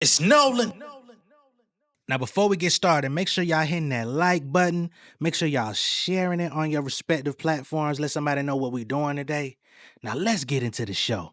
It's Nolan. Now, before we get started, make sure y'all hitting that like button. Make sure y'all sharing it on your respective platforms. Let somebody know what we're doing today. Now, let's get into the show.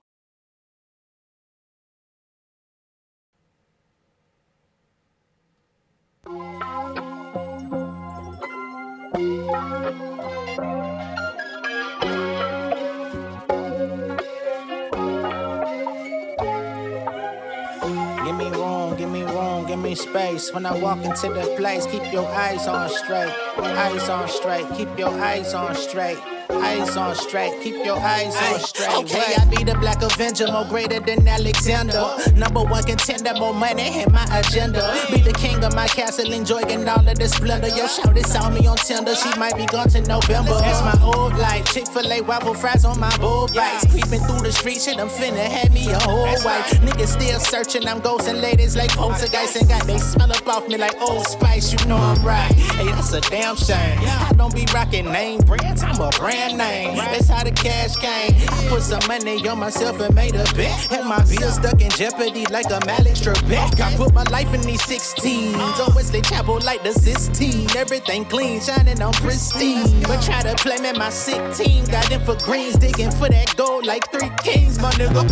Give me space. When I walk into the place, keep your eyes on straight. Eyes on straight, keep your eyes on straight. Eyes on straight, keep your eyes on straight. Okay, I be the Black Avenger, more greater than Alexander. Number one contender, more money in my agenda. Be the king of my castle, enjoying all of the splendor. Yo, shout this on me on Tinder, she might be gone to November. That's my old life, Chick-fil-A waffle fries on my bull bites. Creeping through the street, shit, I'm finna have me a whole wife. Niggas still searching, I'm ghosting ladies like poltergeist. And got they smell up off me like Old Spice, you know I'm right. Hey, that's a damn shame. I don't be rocking name brands, I'm a brand name. That's how the cash came. I put some money on myself and made a bet. Had my bills stuck in jeopardy like a Malik Trebek. I put my life in these 16s. On Wesley Chapel like the Sistine. Everything clean, shining on pristine. But try to play me my sick team. Got them for greens, digging for that gold like 3 kings, my nigga.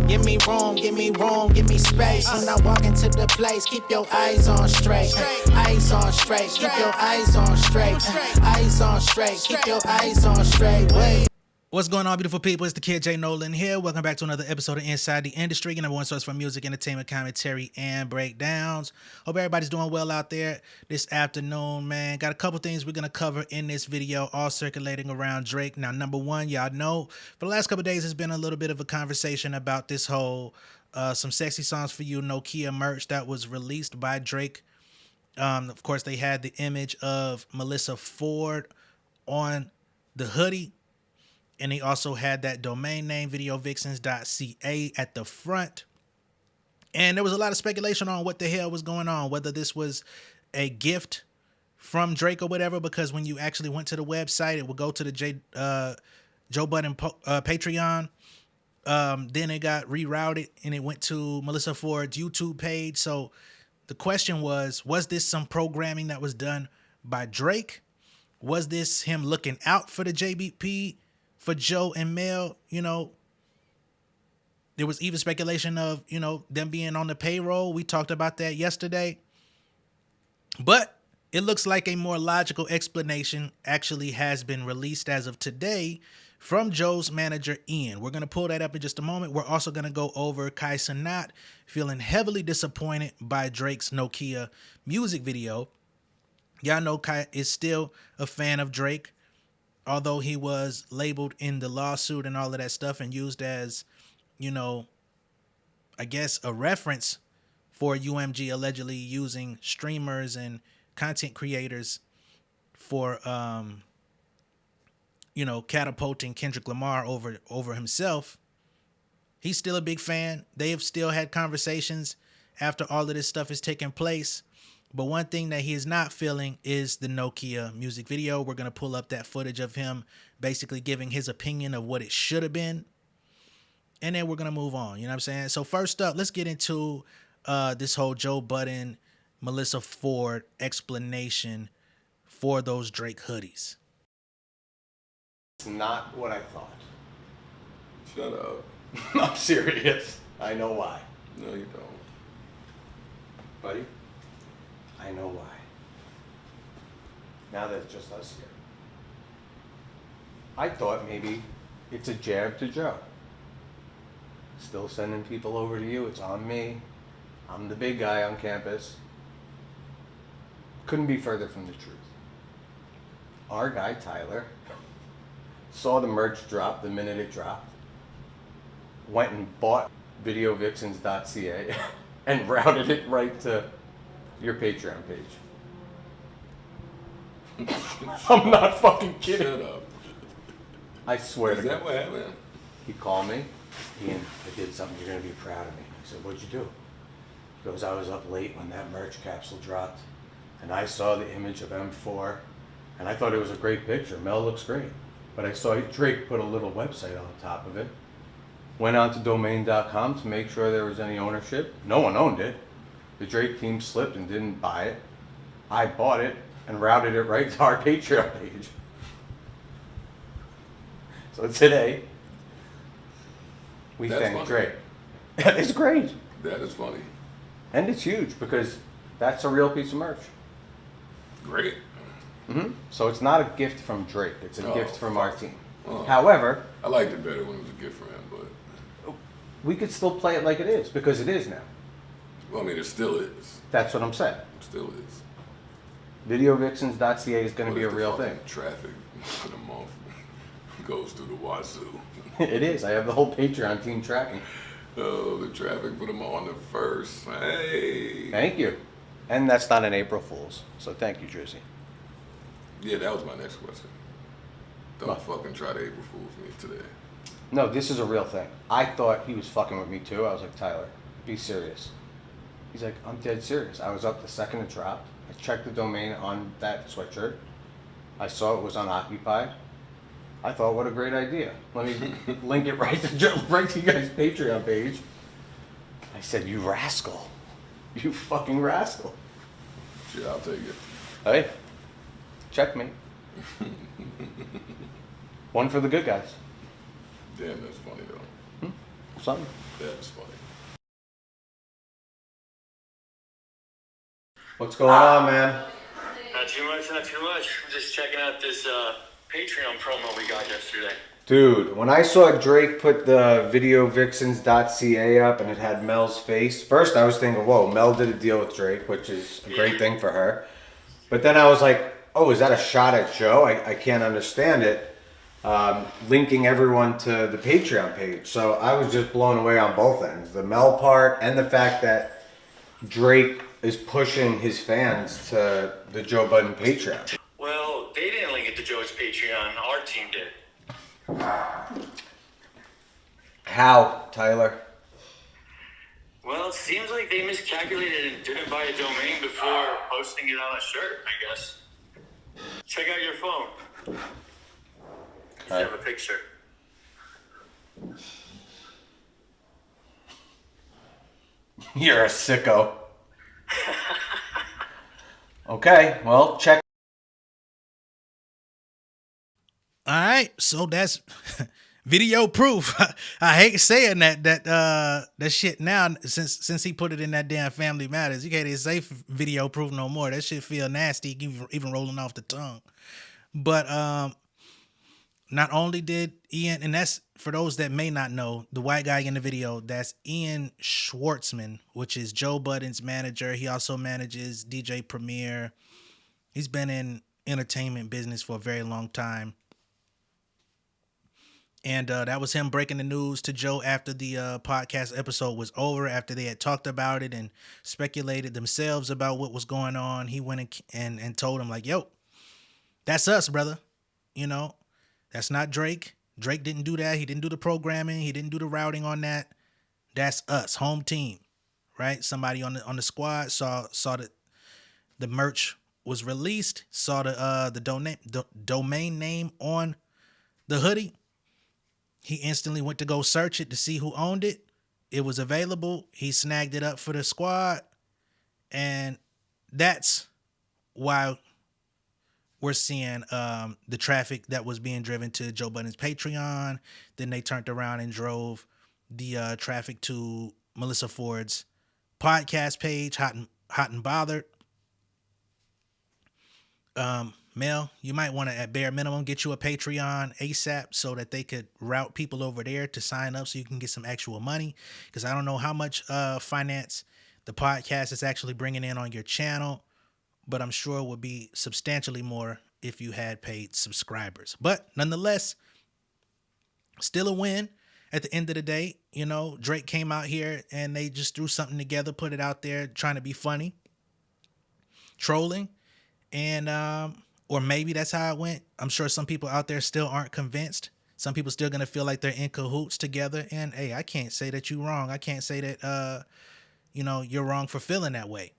Give me room, give me space. When I walk into the place, keep your eyes on straight. Eyes on straight, keep your eyes on straight. Eyes on straight, keep your eyes on straight. Wait. What's going on, beautiful people? It's the kid J Nolan here. Welcome back to another episode of Inside the Industry, your number one source for music, entertainment, commentary, and breakdowns. Hope everybody's doing well out there this afternoon, man. Got a couple things we're going to cover in this video, all circulating around Drake. Now, number one, y'all know, for the last couple days, it's been a little bit of a conversation about this whole Some Sexy Songs for You Nokia merch that was released by Drake. Of course, they had the image of Melissa Ford on the hoodie. And he also had that domain name, VideoVixens.ca, at the front. And there was a lot of speculation on what the hell was going on, whether this was a gift from Drake or whatever, because when you actually went to the website, it would go to the Joe Budden Patreon. Then it got rerouted and it went to Melissa Ford's YouTube page. So the question was this some programming that was done by Drake? Was this him looking out for the JBP? For Joe and Mel, you know, there was even speculation of, you know, them being on the payroll. We talked about that yesterday. But it looks like a more logical explanation actually has been released as of today from Joe's manager, Ian. We're going to pull that up in just a moment. We're also going to go over Cenat feeling heavily disappointed by Drake's Nokia music video. Y'all know Kai is still a fan of Drake, although he was labeled in the lawsuit and all of that stuff and used as, you know, I guess a reference for UMG allegedly using streamers and content creators for, you know, catapulting Kendrick Lamar over himself. He's still a big fan. They have still had conversations after all of this stuff is taking place. But one thing that he is not feeling is the Nokia music video. We're going to pull up that footage of him basically giving his opinion of what it should have been. And then we're going to move on. You know what I'm saying? So first up, let's get into this whole Joe Budden, Melissa Ford explanation for those Drake hoodies. It's not what I thought. Shut up. I'm serious. I know why. No, you don't. Buddy, I know why. Now that it's just us here. I thought maybe it's a jab to Joe. Still sending people over to you. It's on me. I'm the big guy on campus. Couldn't be further from the truth. Our guy, Tyler, saw the merch drop the minute it dropped. Went and bought VideoVixens.ca and routed it right to your Patreon page. I'm not fucking kidding. Shut up. I swear Is to God. that what happened? He called me. Ian, I did something you're going to be proud of me. I said, what'd you do? He goes, I was up late when that merch capsule dropped, and I saw the image of M4, and I thought it was a great picture. Mel looks great. But I saw Drake put a little website on top of it. Went on to domain.com to make sure there was any ownership. No one owned it. The Drake team slipped and didn't buy it. I bought it and routed it right to our Patreon page. So today, we thank Drake. That is great. That is funny. And it's huge because that's a real piece of merch. Great. So it's not a gift from Drake. It's a gift from our team. However, I liked it better when it was a gift from him, but we could still play it like it is because it is now. Well, I mean, it still is. That's what I'm saying. It still is. VideoVixens.ca is going to be a real thing. Traffic for the month goes through the wazoo. It is. I have the whole Patreon team tracking. Oh, the traffic for them on the 1st. Hey. Thank you. And that's not an April Fool's. So thank you, Drizzy. Yeah, that was my next question. Don't fucking try to April Fool's me today. No, this is a real thing. I thought he was fucking with me too. I was like, Tyler, be serious. He's like, I'm dead serious. I was up the second it dropped. I checked the domain on that sweatshirt. I saw it was unoccupied. I thought, what a great idea. Let me link it right to you guys' Patreon page. I said, you rascal. You fucking rascal. Shit, I'll take it. Hey, check me. One for the good guys. Damn, that's funny though. Something. That's funny. What's going on, man? Not too much, not too much. I'm just checking out this Patreon promo we got yesterday. Dude, when I saw Drake put the VideoVixens.ca up and it had Mel's face, first I was thinking, whoa, Mel did a deal with Drake, which is a great thing for her. But then I was like, oh, is that a shot at Joe? I can't understand it. Linking everyone to the Patreon page. So I was just blown away on both ends. The Mel part and the fact that Drake is pushing his fans to the Joe Budden Patreon. Well, they didn't link it to Joe's Patreon. Our team did. How, Tyler? Well, it seems like they miscalculated and didn't buy a domain before posting it on a shirt, I guess. Check out your phone. You have a picture. You're a sicko. Okay, well, check. All right, so that's video proof. I hate saying that shit now since he put it in that damn Family Matters. You can't even say video proof no more. That shit feel nasty, even rolling off the tongue. But not only did Ian, and that's for those that may not know, the white guy in the video, that's Ian Schwartzman, which is Joe Budden's manager. He also manages DJ Premier. He's been in entertainment business for a very long time. And that was him breaking the news to Joe after the podcast episode was over, after they had talked about it and speculated themselves about what was going on. He went and told him, like, yo, that's us, brother. You know, that's not Drake. Drake didn't do that. He didn't do the programming. He didn't do the routing on that. That's us, home team, right? Somebody on the squad saw that the merch was released, saw the domain name on the hoodie. He instantly went to go search it to see who owned it. It was available. He snagged it up for the squad. And that's why we're seeing the traffic that was being driven to Joe Budden's Patreon. Then they turned around and drove the traffic to Melissa Ford's podcast page, Hot and Bothered. Mel, you might want to, at bare minimum, get you a Patreon ASAP so that they could route people over there to sign up so you can get some actual money. Because I don't know how much finance the podcast is actually bringing in on your channel, but I'm sure it would be substantially more if you had paid subscribers. But nonetheless, still a win at the end of the day. You know, Drake came out here and they just threw something together, put it out there, trying to be funny, trolling, and or maybe that's how it went. I'm sure some people out there still aren't convinced. Some people still gonna feel like they're in cahoots together. And hey, I can't say that you're wrong. I can't say that you're wrong for feeling that way.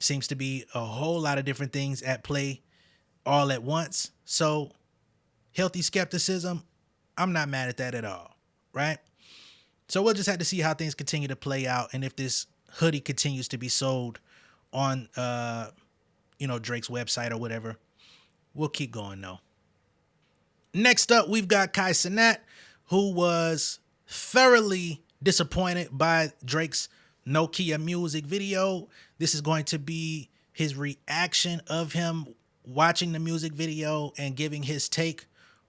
Seems to be a whole lot of different things at play all at once. So healthy skepticism, I'm not mad at that at all, right? So we'll just have to see how things continue to play out, and if this hoodie continues to be sold on, Drake's website or whatever. We'll keep going though. Next up, we've got Cenat, who was thoroughly disappointed by Drake's Nokia music video. This is going to be his reaction of him watching the music video and giving his take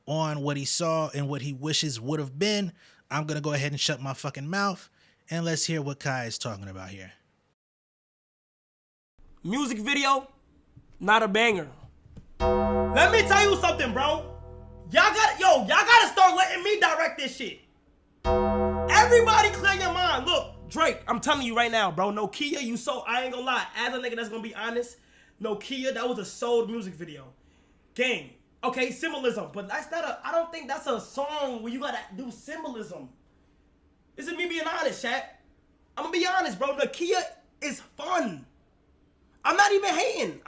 on what he saw and what he wishes would have been. I'm going to go ahead and shut my fucking mouth, and let's hear what Kai is talking about here. Music video, not a banger. Let me tell you something, bro. Y'all gotta start letting me direct this shit. Everybody clear your mind. Look, Drake, I'm telling you right now, bro. Nokia, I ain't gonna lie. As a nigga that's gonna be honest, Nokia, that was a sold music video. Gang. Okay, symbolism, but I don't think that's a song where you gotta do symbolism. This is me being honest, chat. I'm gonna be honest, bro. Nokia is fun. I'm not even hating.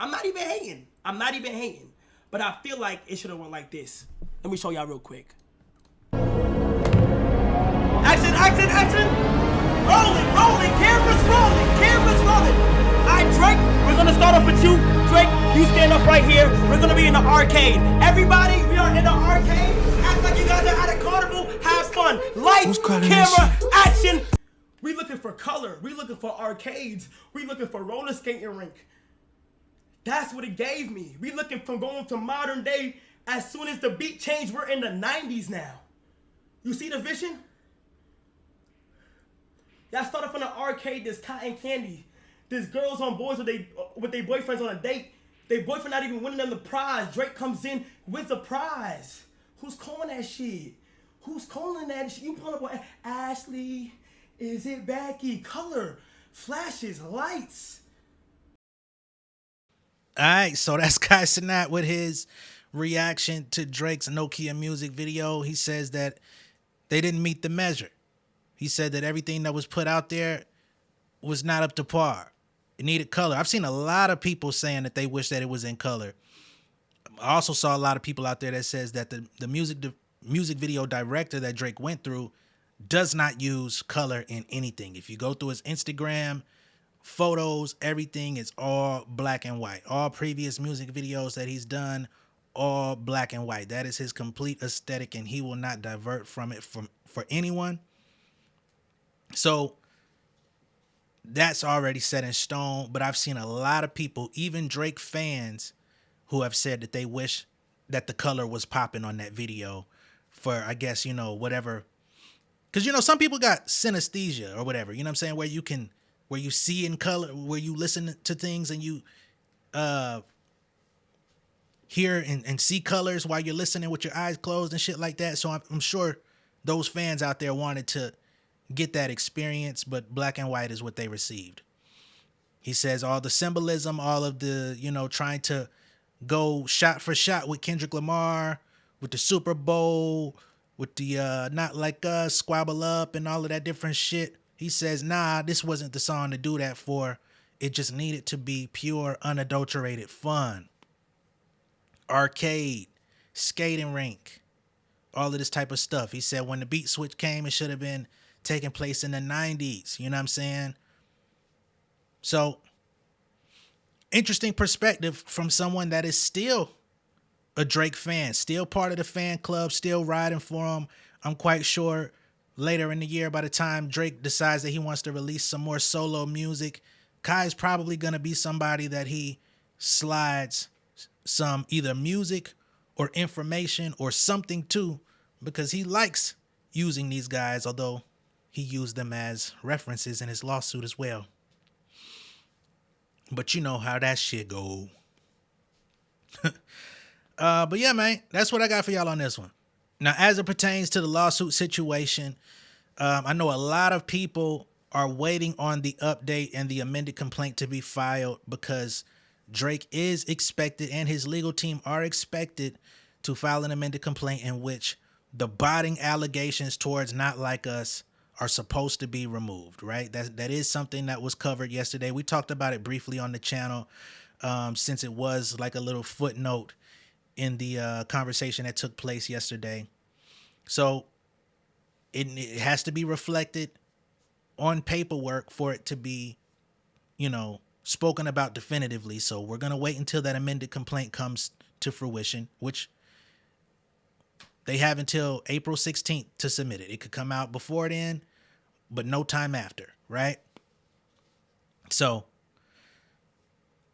But I feel like it should have went like this. Let me show y'all real quick. Action. Rolling. Cameras rolling. All right, Drake, we're gonna start off with you. Drake, you stand up right here. We're gonna be in the arcade. Everybody, we are in the arcade. Act like you guys are at a carnival. Have fun. Lights, camera, action. We looking for color. We looking for arcades. We looking for roller skating rink. That's what it gave me. We looking from going to modern day. As soon as the beat changed, we're in the 90s now. You see the vision? Y'all started from the arcade, this cotton candy. There's girls on boards with their boyfriends on a date. Their boyfriend not even winning them the prize. Drake comes in with the prize. Who's calling that shit? You pulling up Ashley, is it Becky? Color, flashes, lights. All right, so that's Kai Cenat with his reaction to Drake's Nokia music video. He says that they didn't meet the measure. He said that everything that was put out there was not up to par. It needed color. I've seen a lot of people saying that they wish that it was in color. I also saw a lot of people out there that says that the music video director that Drake went through does not use color in anything. If you go through his Instagram photos, everything is all black and white. All previous music videos that he's done, all black and white. That is his complete aesthetic, and he will not divert from it for anyone. So that's already set in stone, but I've seen a lot of people, even Drake fans, who have said that they wish that the color was popping on that video for, I guess, whatever. Because, some people got synesthesia or whatever, you know what I'm saying? Where you see in color, where you listen to things and you hear and see colors while you're listening with your eyes closed and shit like that. So I'm sure those fans out there wanted to get that experience, but black and white is what they received. He says all the symbolism, all of the, trying to go shot for shot with Kendrick Lamar, with the Super Bowl, with the Not Like Us, Squabble Up, and all of that different shit. He says, nah, this wasn't the song to do that for. It just needed to be pure, unadulterated fun. Arcade, skating rink, all of this type of stuff. He said when the beat switch came, it should have been taking place in the 90s. You know what I'm saying? So, interesting perspective from someone that is still a Drake fan, still part of the fan club, still riding for him. I'm quite sure later in the year, by the time Drake decides that he wants to release some more solo music, Kai's probably going to be somebody that he slides some either music or information or something to, because he likes using these guys, although he used them as references in his lawsuit as well. But you know how that shit go. But yeah, man, that's what I got for y'all on this one. Now, as it pertains to the lawsuit situation, I know a lot of people are waiting on the update and the amended complaint to be filed because Drake is expected and his legal team are expected to file an amended complaint in which the botting allegations towards Not Like Us are supposed to be removed, right? That is something that was covered yesterday. We talked about it briefly on the channel since it was like a little footnote in the conversation that took place yesterday. So it has to be reflected on paperwork for it to be, spoken about definitively. So we're going to wait until that amended complaint comes to fruition, which they have until April 16th to submit it. It could come out before then, but no time after, right? So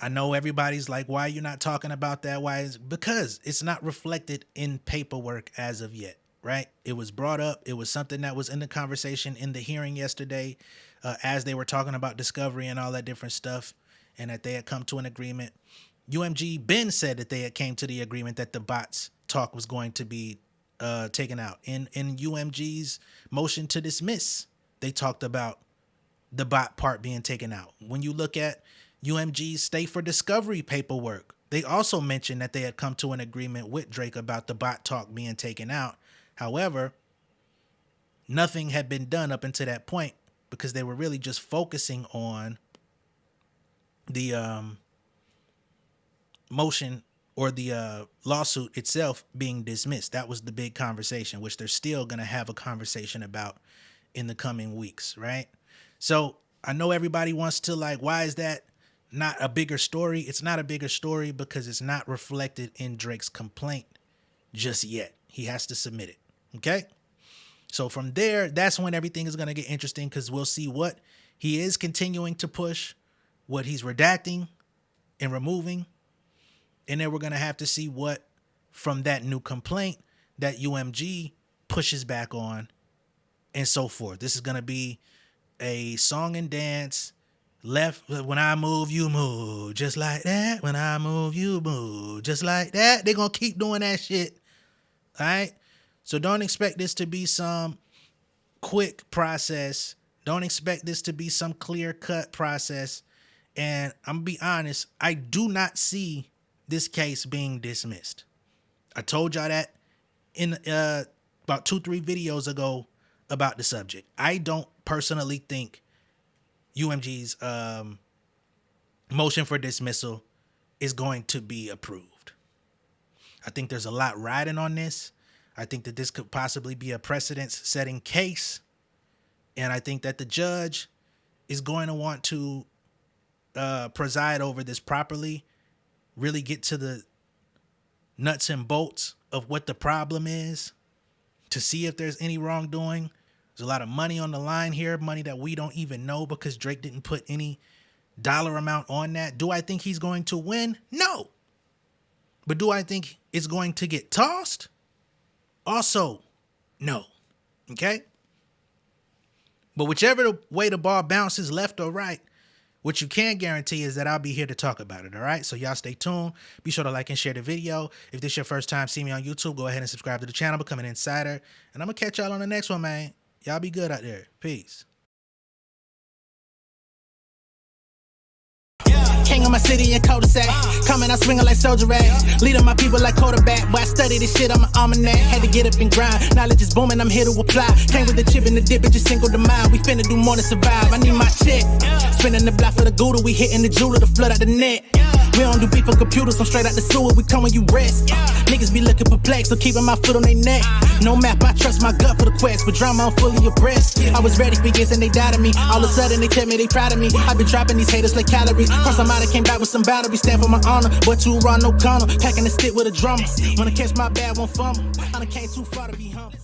I know everybody's like, why are you not talking about that? Because it's not reflected in paperwork as of yet, right? It was brought up. It was something that was in the conversation in the hearing yesterday, as they were talking about discovery and all that different stuff, and that they had come to an agreement. UMG Ben said that they had came to the agreement that the bots talk was going to be taken out. In UMG's motion to dismiss, they talked about the bot part being taken out. When you look at UMG's stay for discovery paperwork, they also mentioned that they had come to an agreement with Drake about the bot talk being taken out. However, nothing had been done up until that point because they were really just focusing on the motion or the lawsuit itself being dismissed. That was the big conversation, which they're still going to have a conversation about in the coming weeks, right? So I know everybody wants to why is that not a bigger story? It's not a bigger story because it's not reflected in Drake's complaint just yet. He has to submit it, okay? So from there, that's when everything is going to get interesting because we'll see what he is continuing to push, what he's redacting and removing. And then we're going to have to see what from that new complaint that UMG pushes back on and so forth. This is going to be a song and dance. Left, when I move, you move. Just like that. When I move, you move. Just like that. They're going to keep doing that shit. All right? So don't expect this to be some quick process. Don't expect this to be some clear-cut process. And I'm going to be honest, I do not see this case being dismissed. I told y'all that in about 2-3 videos ago about the subject. I don't personally think UMG's motion for dismissal is going to be approved. I think there's a lot riding on this. I think that this could possibly be a precedent-setting case. And I think that the judge is going to want to preside over this properly, really get to the nuts and bolts of what the problem is, to see if there's any wrongdoing. There's a lot of money on the line here, money that we don't even know because Drake didn't put any dollar amount on that. Do I think he's going to win? No. But do I think it's going to get tossed? Also, no. Okay? But whichever way the ball bounces, left or right, what you can guarantee is that I'll be here to talk about it, all right? So y'all stay tuned. Be sure to like and share the video. If this is your first time seeing me on YouTube, go ahead and subscribe to the channel, become an insider. And I'm going to catch y'all on the next one, man. Y'all be good out there. Peace. King of my city and cul-de-sac. Coming out swinging like soldier rags. Leading my people like quarterback. Boy, I study this shit, I'm an almanac. Had to get up and grind. Knowledge is booming, I'm here to apply. Came with the chip and the dip, it just single the mind. We finna do more than survive. I need my check. Spinning the block for the Gouda. We hitting the jeweler to flood out the net. We don't do beef for computers, I'm straight out the sewer. We come when you rest. Niggas be looking perplexed, so keeping my foot on their neck. No map, I trust my gut for the quest. But drama, I'm fully abreast. I was ready for years and they doubted me. All of a sudden they tell me they proud of me. I've been dropping these haters like calories. Cross them out, I came back with some boundaries. Stand for my honor, but you run no corner. Packing the stick with a drummer. Wanna catch my bad, won't fumble. I done came too far to be humble.